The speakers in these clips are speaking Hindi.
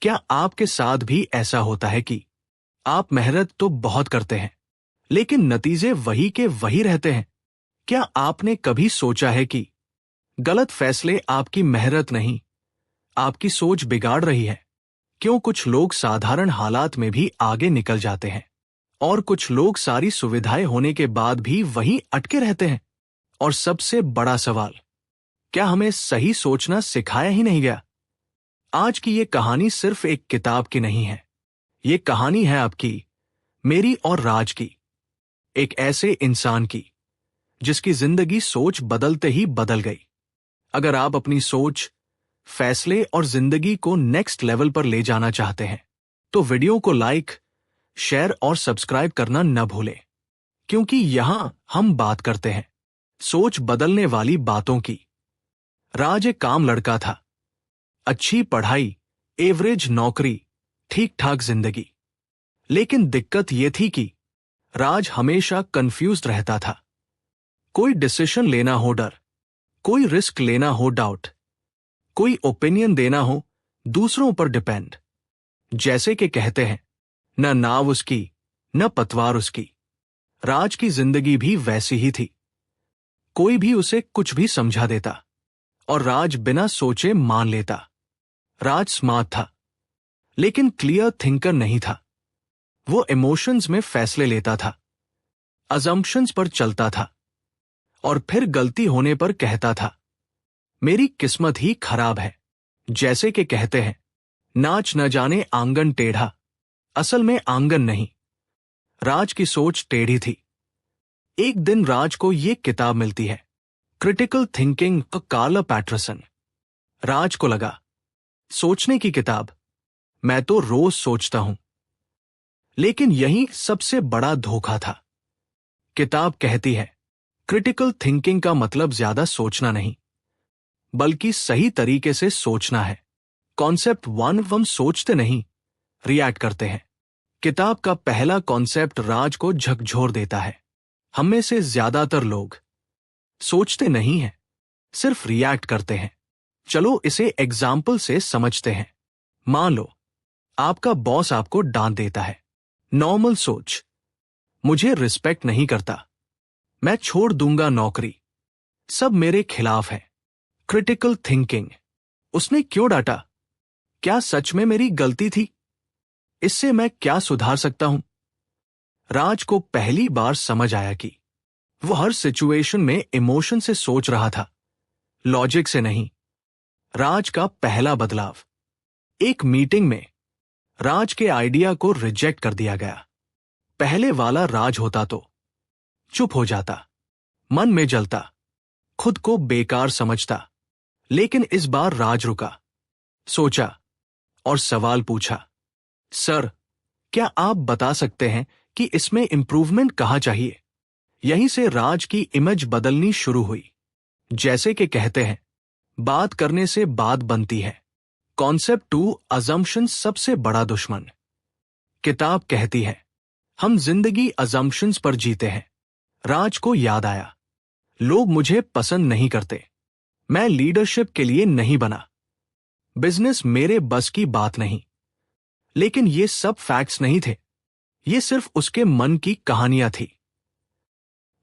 क्या आपके साथ भी ऐसा होता है कि आप मेहनत तो बहुत करते हैं, लेकिन नतीजे वही के वही रहते हैं? क्या आपने कभी सोचा है कि गलत फैसले आपकी मेहनत नहीं, आपकी सोच बिगाड़ रही है? क्यों कुछ लोग साधारण हालात में भी आगे निकल जाते हैं और कुछ लोग सारी सुविधाएं होने के बाद भी वहीं अटके रहते हैं? और सबसे बड़ा सवाल, क्या हमें सही सोचना सिखाया ही नहीं गया? आज की ये कहानी सिर्फ एक किताब की नहीं है। ये कहानी है आपकी, मेरी और राज की। एक ऐसे इंसान की जिसकी जिंदगी सोच बदलते ही बदल गई। अगर आप अपनी सोच, फैसले और जिंदगी को नेक्स्ट लेवल पर ले जाना चाहते हैं, तो वीडियो को लाइक, शेयर और सब्सक्राइब करना न भूलें, क्योंकि यहां हम बात करते हैं सोच बदलने वाली बातों की। राज एक काम लड़का था, अच्छी पढ़ाई, एवरेज नौकरी, ठीक ठाक जिंदगी। लेकिन दिक्कत यह थी कि राज हमेशा कंफ्यूज्ड रहता था। कोई डिसीजन लेना हो डर, कोई रिस्क लेना हो डाउट, कोई ओपिनियन देना हो दूसरों पर डिपेंड। जैसे कि कहते हैं, न नाव उसकी न पतवार उसकी। राज की जिंदगी भी वैसी ही थी। कोई भी उसे कुछ भी समझा देता और राज बिना सोचे मान लेता। राज स्मार्ट था, लेकिन क्लियर थिंकर नहीं था। वो इमोशंस में फैसले लेता था, अजम्पशंस पर चलता था और फिर गलती होने पर कहता था, मेरी किस्मत ही खराब है। जैसे कि कहते हैं, नाच न जाने आंगन टेढ़ा, असल में आंगन नहीं। राज की सोच टेढ़ी थी। एक दिन राज को ये किताब मिलती है, क्रिटिकल थिंकिंग का कार्ल पैटरसन। राज को लगा, सोचने की किताब, मैं तो रोज सोचता हूं। लेकिन यही सबसे बड़ा धोखा था। किताब कहती है, क्रिटिकल थिंकिंग का मतलब ज्यादा सोचना नहीं, बल्कि सही तरीके से सोचना है। कॉन्सेप्ट 1, हम सोचते नहीं, रिएक्ट करते हैं। किताब का पहला कॉन्सेप्ट राज को झकझोर देता है। हम में से ज्यादातर लोग सोचते नहीं हैं, सिर्फ रिएक्ट करते हैं। चलो इसे एग्जाम्पल से समझते हैं। मान लो आपका बॉस आपको डांट देता है। नॉर्मल सोच, मुझे रिस्पेक्ट नहीं करता, मैं छोड़ दूंगा नौकरी, सब मेरे खिलाफ है। क्रिटिकल थिंकिंग, उसने क्यों डांटा? क्या सच में मेरी गलती थी? इससे मैं क्या सुधार सकता हूं? राज को पहली बार समझ आया कि वो हर सिचुएशन में इमोशन से सोच रहा था, लॉजिक से नहीं। राज का पहला बदलाव, एक मीटिंग में राज के आइडिया को रिजेक्ट कर दिया गया। पहले वाला राज होता तो चुप हो जाता, मन में जलता, खुद को बेकार समझता। लेकिन इस बार राज रुका, सोचा और सवाल पूछा, सर, क्या आप बता सकते हैं कि इसमें इंप्रूवमेंट कहां चाहिए? यहीं से राज की इमेज बदलनी शुरू हुई। जैसे कि कहते हैं, बात करने से बात बनती है। कॉन्सेप्ट 2, अजम्पशन सबसे बड़ा दुश्मन। किताब कहती है, हम जिंदगी अजम्पशंस पर जीते हैं। राज को याद आया, लोग मुझे पसंद नहीं करते, मैं लीडरशिप के लिए नहीं बना, बिजनेस मेरे बस की बात नहीं। लेकिन ये सब फैक्ट्स नहीं थे, ये सिर्फ उसके मन की कहानियां थी।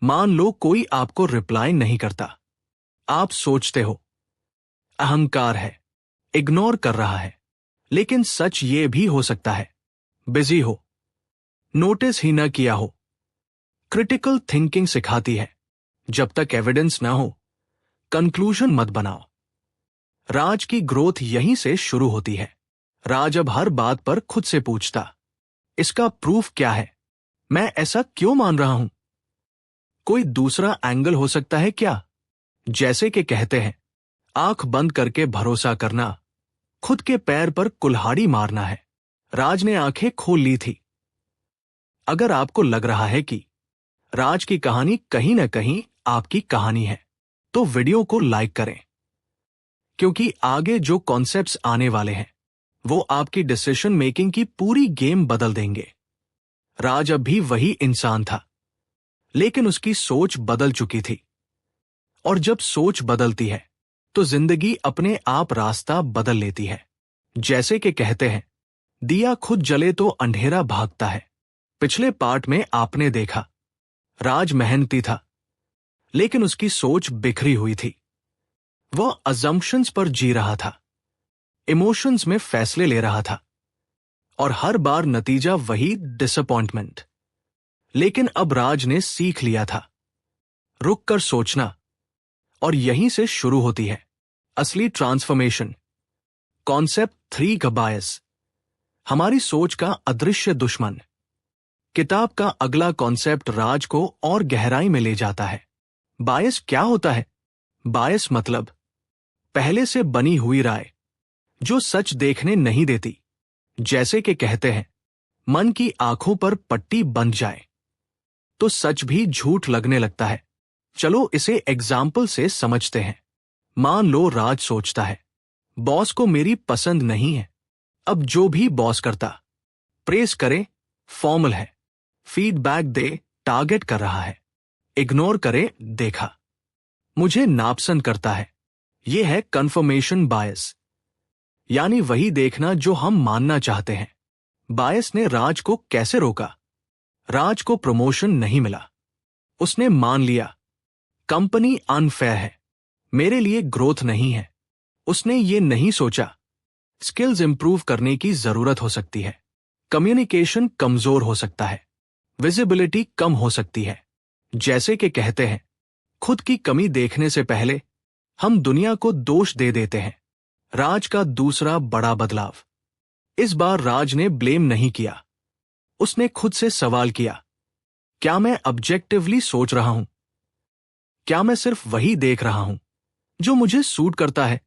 मान लो कोई आपको रिप्लाई नहीं करता, आप सोचते हो अहंकार है, इग्नोर कर रहा है। लेकिन सच ये भी हो सकता है, बिजी हो, नोटिस ही न किया हो। क्रिटिकल थिंकिंग सिखाती है, जब तक एविडेंस ना हो, कंक्लूजन मत बनाओ। राज की ग्रोथ यहीं से शुरू होती है। राज अब हर बात पर खुद से पूछता, इसका प्रूफ क्या है? मैं ऐसा क्यों मान रहा हूं? कोई दूसरा एंगल हो सकता है क्या? जैसे कि कहते हैं, आंख बंद करके भरोसा करना, खुद के पैर पर कुल्हाड़ी मारना है। राज ने आंखें खोल ली थी। अगर आपको लग रहा है कि राज की कहानी कहीं न कहीं आपकी कहानी है, तो वीडियो को लाइक करें, क्योंकि आगे जो कॉन्सेप्ट्स आने वाले हैं वो आपकी डिसीजन मेकिंग की पूरी गेम बदल देंगे। राज अब भी वही इंसान था, लेकिन उसकी सोच बदल चुकी थी। और जब सोच बदलती है तो जिंदगी अपने आप रास्ता बदल लेती है। जैसे कि कहते हैं, दिया खुद जले तो अंधेरा भागता है। पिछले पार्ट में आपने देखा राज मेहनती था, लेकिन उसकी सोच बिखरी हुई थी। वह अजम्पशंस पर जी रहा था, इमोशंस में फैसले ले रहा था, और हर बार नतीजा वही, डिसअपॉइंटमेंट। लेकिन अब राज ने सीख लिया था रुक कर सोचना, और यहीं से शुरू होती है असली ट्रांसफॉर्मेशन। कॉन्सेप्ट 3 का बायस, हमारी सोच का अदृश्य दुश्मन। किताब का अगला कॉन्सेप्ट राज को और गहराई में ले जाता है। बायस क्या होता है? बायस मतलब पहले से बनी हुई राय जो सच देखने नहीं देती। जैसे कि कहते हैं, मन की आंखों पर पट्टी बंध जाए तो सच भी झूठ लगने लगता है। चलो इसे एग्जाम्पल से समझते हैं। मान लो राज सोचता है, बॉस को मेरी पसंद नहीं है। अब जो भी बॉस करता, प्रेस करे, फॉर्मल है, फीडबैक दे, टारगेट कर रहा है, इग्नोर करे, देखा, मुझे नापसंद करता है। यह है कंफर्मेशन बायस, यानी वही देखना जो हम मानना चाहते हैं। बायस ने राज को कैसे रोका? राज को प्रमोशन नहीं मिला, उसने मान लिया कंपनी अनफेयर है, मेरे लिए ग्रोथ नहीं है। उसने ये नहीं सोचा स्किल्स इंप्रूव करने की जरूरत हो सकती है, कम्युनिकेशन कमजोर हो सकता है, विजिबिलिटी कम हो सकती है। जैसे कि कहते हैं, खुद की कमी देखने से पहले हम दुनिया को दोष दे देते हैं। राज का दूसरा बड़ा बदलाव, इस बार राज ने ब्लेम नहीं किया, उसने खुद से सवाल किया, क्या मैं ऑब्जेक्टिवली सोच रहा हूं? क्या मैं सिर्फ वही देख रहा हूं जो मुझे सूट करता है?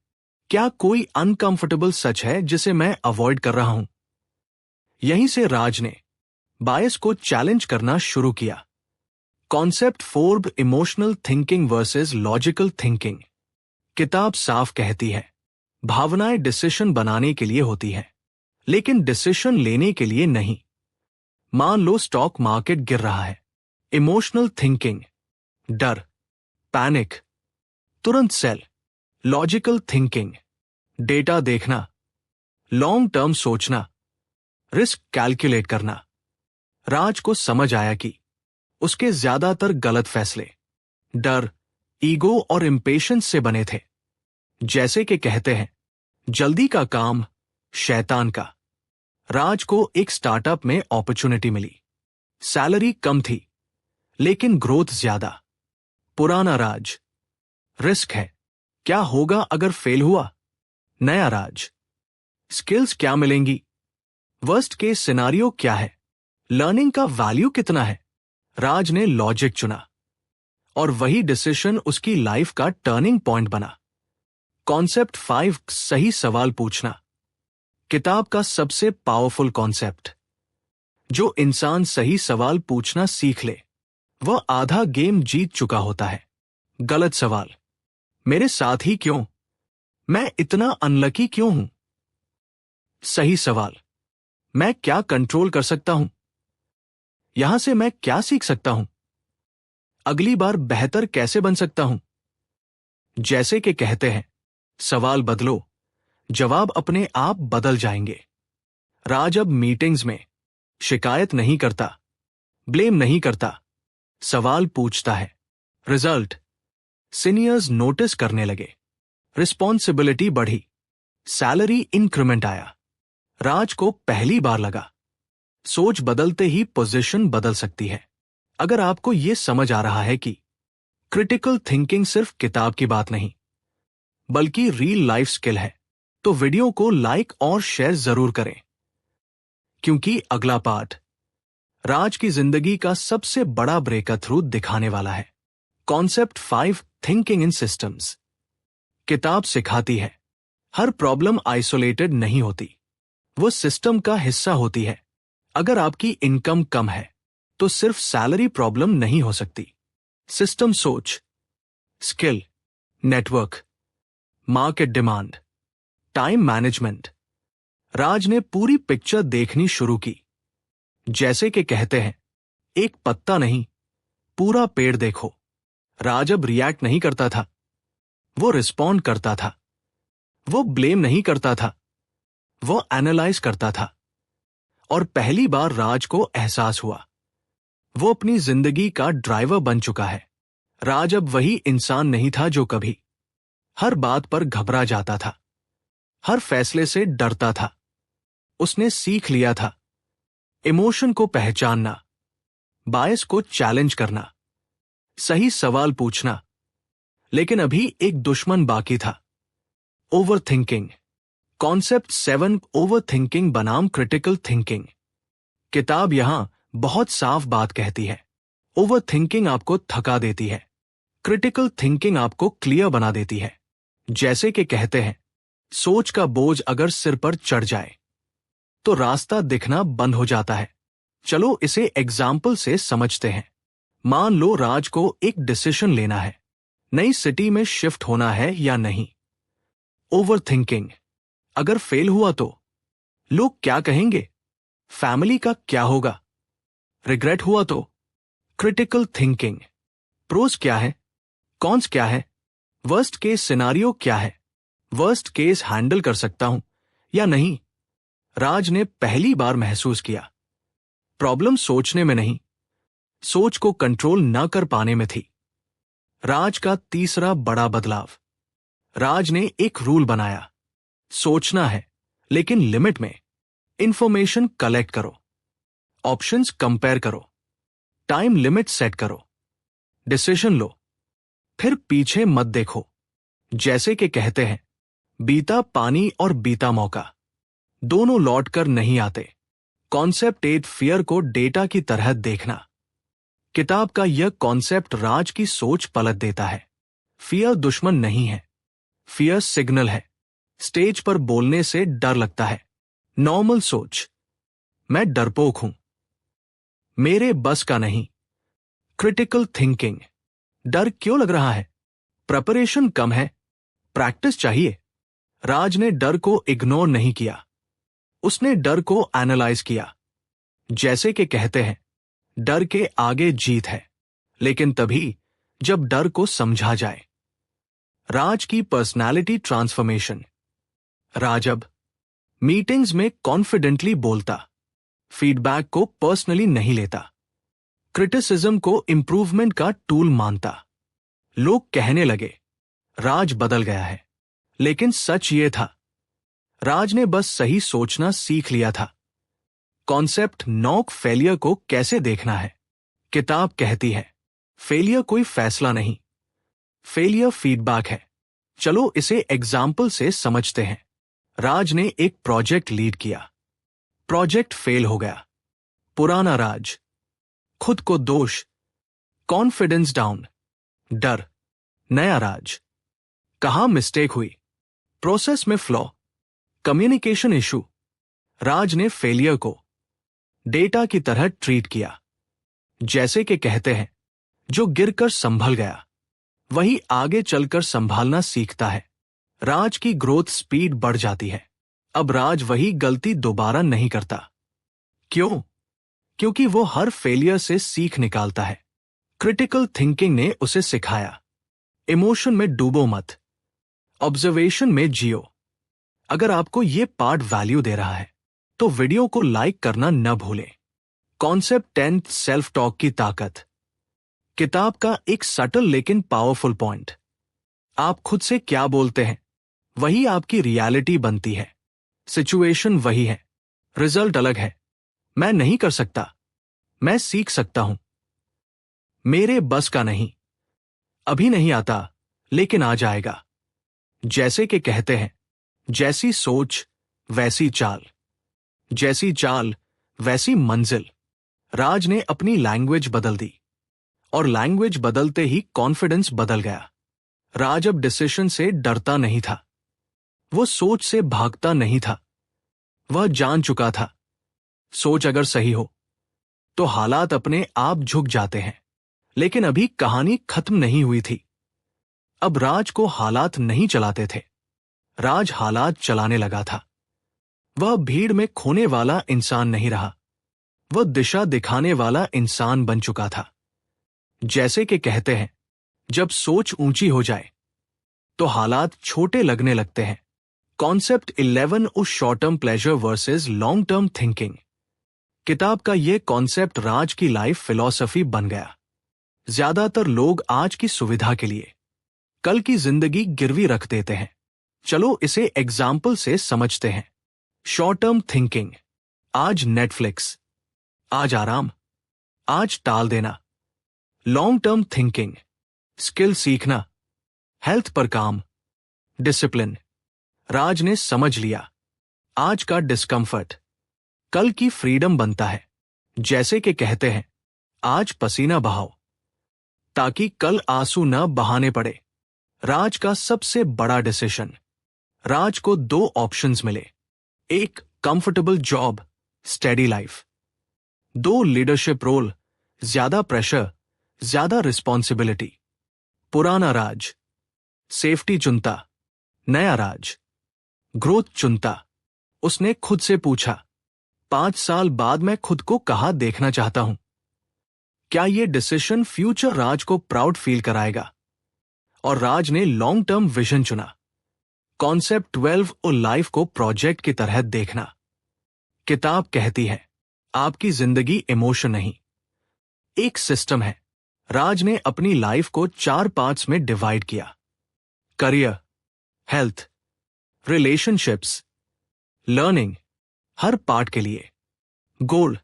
क्या कोई अनकंफर्टेबल सच है जिसे मैं अवॉइड कर रहा हूं? यहीं से राज ने बायस को चैलेंज करना शुरू किया। Concept 4, emotional thinking versus logical thinking. किताब साफ कहती है, भावनाएं डिसीजन बनाने के लिए होती हैं, लेकिन डिसीजन लेने के लिए नहीं। मान लो स्टॉक मार्केट गिर रहा है, इमोशनल थिंकिंग, डर, पैनिक, तुरंत सेल। लॉजिकल थिंकिंग, डेटा देखना, लॉन्ग टर्म सोचना, रिस्क कैलकुलेट करना। राज को समझ आया कि उसके ज्यादातर गलत फैसले डर, ईगो और इम्पेशंस से बने थे। जैसे कि कहते हैं, जल्दी का काम शैतान का। राज को एक स्टार्टअप में अपॉर्चुनिटी मिली, सैलरी कम थी लेकिन ग्रोथ ज्यादा। पुराना राज, रिस्क है, क्या होगा अगर फेल हुआ? नया राज, स्किल्स क्या मिलेंगी? वर्स्ट केस सिनारियो क्या है? लर्निंग का वैल्यू कितना है? राज ने लॉजिक चुना, और वही डिसीजन उसकी लाइफ का टर्निंग पॉइंट बना। कॉन्सेप्ट 5, सही सवाल पूछना। किताब का सबसे पावरफुल कॉन्सेप्ट। जो इंसान सही सवाल पूछना सीख ले, वह आधा गेम जीत चुका होता है। गलत सवाल, मेरे साथ ही क्यों? मैं इतना अनलकी क्यों हूं? सही सवाल, मैं क्या कंट्रोल कर सकता हूं? यहां से मैं क्या सीख सकता हूं? अगली बार बेहतर कैसे बन सकता हूं? जैसे कि कहते हैं, सवाल बदलो, जवाब अपने आप बदल जाएंगे। राज अब मीटिंग्स में शिकायत नहीं करता, ब्लेम नहीं करता, सवाल पूछता है। रिजल्ट, सीनियर्स नोटिस करने लगे, रिस्पॉन्सिबिलिटी बढ़ी, सैलरी इंक्रीमेंट आया। राज को पहली बार लगा, सोच बदलते ही पोजीशन बदल सकती है। अगर आपको यह समझ आ रहा है कि क्रिटिकल थिंकिंग सिर्फ किताब की बात नहीं, बल्कि रियल लाइफ स्किल है, तो वीडियो को लाइक और शेयर जरूर करें, क्योंकि अगला पार्ट राज की जिंदगी का सबसे बड़ा ब्रेक थ्रू दिखाने वाला है। Concept 5, thinking in systems. किताब सिखाती है, हर प्रॉब्लम आइसोलेटेड नहीं होती, वो सिस्टम का हिस्सा होती है। अगर आपकी इनकम कम है, तो सिर्फ सैलरी प्रॉब्लम नहीं हो सकती। सिस्टम सोच, skill, network, market demand, time management. Raj ने पूरी पिक्चर देखनी शुरू की। जैसे कि कहते हैं, एक पत्ता नहीं, पूरा पेड़ देखो। राज अब रिएक्ट नहीं करता था, वो रिस्पॉन्ड करता था। वो ब्लेम नहीं करता था, वो एनालाइज करता था। और पहली बार राज को एहसास हुआ वो अपनी जिंदगी का ड्राइवर बन चुका है। राज अब वही इंसान नहीं था जो कभी हर बात पर घबरा जाता था, हर फैसले से डरता था। उसने सीख लिया था इमोशन को पहचानना, बायस को चैलेंज करना, सही सवाल पूछना। लेकिन अभी एक दुश्मन बाकी था, over thinking. Concept 7 over thinking बनाम क्रिटिकल थिंकिंग। किताब यहां बहुत साफ बात कहती है, ओवर थिंकिंग आपको थका देती है, क्रिटिकल थिंकिंग आपको क्लियर बना देती है। जैसे कि कहते हैं, सोच का बोझ अगर सिर पर चढ़ जाए तो रास्ता दिखना बंद हो जाता है। चलो इसे एग्जाम्पल से समझते हैं। मान लो राज को एक डिसीजन लेना है, नई सिटी में शिफ्ट होना है या नहीं। ओवर थिंकिंग, अगर फेल हुआ तो लोग क्या कहेंगे, फैमिली का क्या होगा। रिग्रेट हुआ तो क्रिटिकल थिंकिंग, प्रोस क्या है, कॉन्स क्या है, वर्स्ट केस सिनारियो क्या है, वर्स्ट केस हैंडल कर सकता हूं या नहीं। राज ने पहली बार महसूस किया प्रॉब्लम सोचने में नहीं, सोच को कंट्रोल न कर पाने में थी। राज का तीसरा बड़ा बदलाव, राज ने एक रूल बनाया, सोचना है लेकिन लिमिट में। इंफॉर्मेशन कलेक्ट करो, ऑप्शंस कंपेयर करो, टाइम लिमिट सेट करो, डिसीजन लो, फिर पीछे मत देखो। जैसे कि कहते हैं, बीता पानी और बीता मौका दोनों लौट कर नहीं आते। कॉन्सेप्ट 8 फियर को डेटा की तरह देखना। किताब का यह कॉन्सेप्ट राज की सोच पलट देता है। फियर दुश्मन नहीं है, फियर सिग्नल है। स्टेज पर बोलने से डर लगता है, नॉर्मल सोच, मैं डरपोक हूं, मेरे बस का नहीं। क्रिटिकल थिंकिंग, डर क्यों लग रहा है, प्रिपरेशन कम है, प्रैक्टिस चाहिए। राज ने डर को इग्नोर नहीं किया, उसने डर को एनालाइज किया। जैसे कि कहते हैं, डर के आगे जीत है, लेकिन तभी जब डर को समझा जाए। राज की पर्सनालिटी ट्रांसफॉर्मेशन। राज अब मीटिंग्स में कॉन्फिडेंटली बोलता, फीडबैक को पर्सनली नहीं लेता, क्रिटिसिज्म को इंप्रूवमेंट का टूल मानता। लोग कहने लगे राज बदल गया है, लेकिन सच ये था, राज ने बस सही सोचना सीख लिया था। कॉन्सेप्ट 9 फेलियर को कैसे देखना है। किताब कहती है, फेलियर कोई फैसला नहीं, फेलियर फीडबैक है। चलो इसे एग्जाम्पल से समझते हैं। राज ने एक प्रोजेक्ट लीड किया, प्रोजेक्ट फेल हो गया। पुराना राज, खुद को दोष, कॉन्फिडेंस डाउन, डर। नया राज, कहां मिस्टेक हुई, प्रोसेस में फ्लॉ, कम्युनिकेशन इशू। राज ने फेलियर को डेटा की तरह ट्रीट किया। जैसे कि कहते हैं, जो गिरकर संभल गया वही आगे चलकर संभालना सीखता है। राज की ग्रोथ स्पीड बढ़ जाती है। अब राज वही गलती दोबारा नहीं करता। क्यों? क्योंकि वो हर फेलियर से सीख निकालता है। क्रिटिकल थिंकिंग ने उसे सिखाया, इमोशन में डूबो मत, ऑब्जर्वेशन में जियो। अगर आपको ये पार्ट वैल्यू दे रहा है तो वीडियो को लाइक करना न भूलें। कॉन्सेप्ट 10 सेल्फ टॉक की ताकत। किताब का एक सटल लेकिन पावरफुल पॉइंट, आप खुद से क्या बोलते हैं वही आपकी रियलिटी बनती है। सिचुएशन वही है, रिजल्ट अलग है। मैं नहीं कर सकता, मैं सीख सकता हूं। मेरे बस का नहीं, अभी नहीं आता लेकिन आ जाएगा। जैसे कि कहते हैं, जैसी सोच वैसी चाल, जैसी चाल वैसी मंजिल। राज ने अपनी लैंग्वेज बदल दी और लैंग्वेज बदलते ही कॉन्फिडेंस बदल गया। राज अब डिसीजन से डरता नहीं था, वो सोच से भागता नहीं था। वह जान चुका था, सोच अगर सही हो तो हालात अपने आप झुक जाते हैं। लेकिन अभी कहानी खत्म नहीं हुई थी। अब राज को हालात नहीं चलाते थे, राज हालात चलाने लगा था। वह भीड़ में खोने वाला इंसान नहीं रहा, वह दिशा दिखाने वाला इंसान बन चुका था। जैसे कि कहते हैं, जब सोच ऊंची हो जाए तो हालात छोटे लगने लगते हैं। कॉन्सेप्ट 11 उस short term pleasure versus long term thinking. किताब का ये कॉन्सेप्ट राज की लाइफ फिलॉसफी बन गया। ज्यादातर लोग आज की सुविधा के लिए कल की जिंदगी गिरवी रख देते हैं। चलो इसे एग्जाम्पल से समझते हैं। शॉर्ट टर्म थिंकिंग, आज नेटफ्लिक्स, आज आराम, आज टाल देना। लॉन्ग टर्म थिंकिंग, स्किल सीखना, हेल्थ पर काम, डिसिप्लिन। राज ने समझ लिया, आज का डिस्कंफर्ट कल की फ्रीडम बनता है। जैसे कि कहते हैं, आज पसीना बहाओ ताकि कल आंसू न बहाने पड़े। राज का सबसे बड़ा डिसीजन, राज को 2 ऑप्शंस मिले। एक, comfortable job, steady life. 2, leadership role, ज्यादा प्रेशर, ज्यादा रिस्पॉन्सिबिलिटी। पुराना राज सेफ्टी चुनता, नया राज ग्रोथ चुनता। उसने खुद से पूछा, 5 साल बाद मैं खुद को कहां देखना चाहता हूं? क्या यह डिसीजन फ्यूचर राज को प्राउड फील कराएगा? और राज ने लॉन्ग टर्म विजन चुना। कॉन्सेप्ट 12 और लाइफ को प्रोजेक्ट की तरह देखना। किताब कहती है, आपकी जिंदगी इमोशन नहीं, एक सिस्टम है। राज ने अपनी लाइफ को 4 पार्ट्स में डिवाइड किया। Career, health, relationships, learning. हर पार्ट के लिए गोल,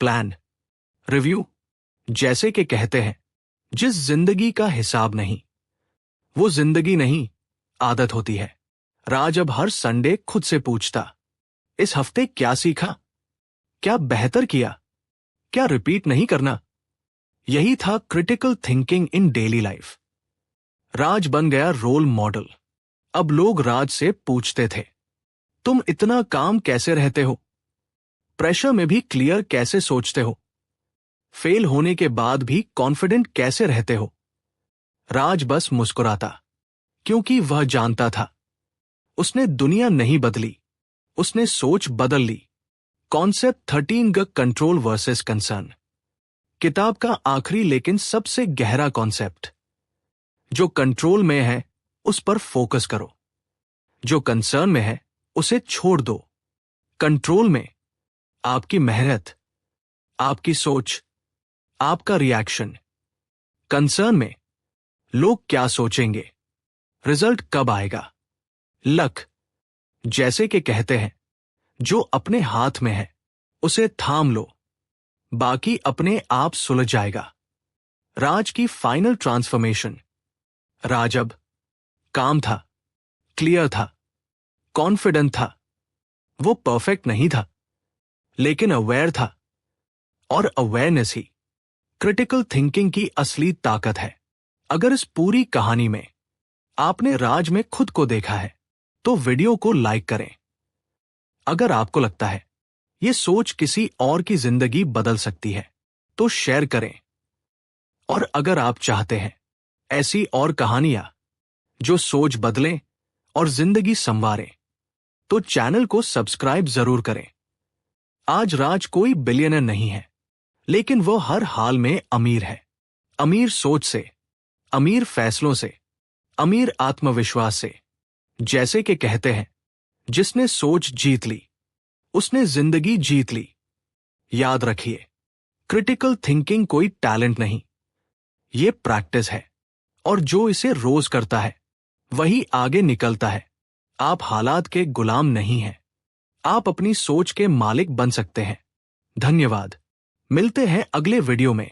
प्लान, रिव्यू। जैसे कि कहते हैं, जिस जिंदगी का हिसाब नहीं वो जिंदगी नहीं, आदत होती है। राज अब हर संडे खुद से पूछता, इस हफ्ते क्या सीखा, क्या बेहतर किया, क्या रिपीट नहीं करना। यही था critical thinking in daily life. Raj बन गया रोल मॉडल। अब लोग राज से पूछते थे, तुम इतना काम कैसे रहते हो? प्रेशर में भी क्लियर कैसे सोचते हो? फेल होने के बाद भी कॉन्फिडेंट कैसे रहते हो? राज बस मुस्कुराता, क्योंकि वह जानता था उसने दुनिया नहीं बदली, उसने सोच बदल ली। कॉन्सेप्ट 13 ग कंट्रोल वर्सेस कंसर्न। किताब का आखिरी लेकिन सबसे गहरा कॉन्सेप्ट, जो कंट्रोल में है उस पर फोकस करो, जो कंसर्न में है उसे छोड़ दो। कंट्रोल में आपकी मेहनत, आपकी सोच, आपका रिएक्शन। कंसर्न में लोग क्या सोचेंगे, रिजल्ट कब आएगा। लक, जैसे कि कहते हैं, जो अपने हाथ में है उसे थाम लो, बाकी अपने आप सुलझ जाएगा। राज की फाइनल ट्रांसफॉर्मेशन। राज अब काम था, क्लियर था, कॉन्फिडेंट था। वो परफेक्ट नहीं था, लेकिन अवेयर था। और अवेयरनेस ही क्रिटिकल थिंकिंग की असली ताकत है। अगर इस पूरी कहानी में आपने राज में खुद को देखा है तो वीडियो को लाइक करें। अगर आपको लगता है ये सोच किसी और की जिंदगी बदल सकती है तो शेयर करें। और अगर आप चाहते हैं ऐसी और कहानियां जो सोच बदलें और जिंदगी संवारें तो चैनल को सब्सक्राइब जरूर करें। आज राज कोई बिलियनर नहीं है, लेकिन वो हर हाल में अमीर है। अमीर सोच से, अमीर फैसलों से, अमीर आत्मविश्वास से। जैसे कि कहते हैं, जिसने सोच जीत ली उसने जिंदगी जीत ली। याद रखिए, क्रिटिकल थिंकिंग कोई टैलेंट नहीं, ये प्रैक्टिस है। और जो इसे रोज करता है वही आगे निकलता है। आप हालात के गुलाम नहीं हैं, आप अपनी सोच के मालिक बन सकते हैं। धन्यवाद। मिलते हैं अगले वीडियो में।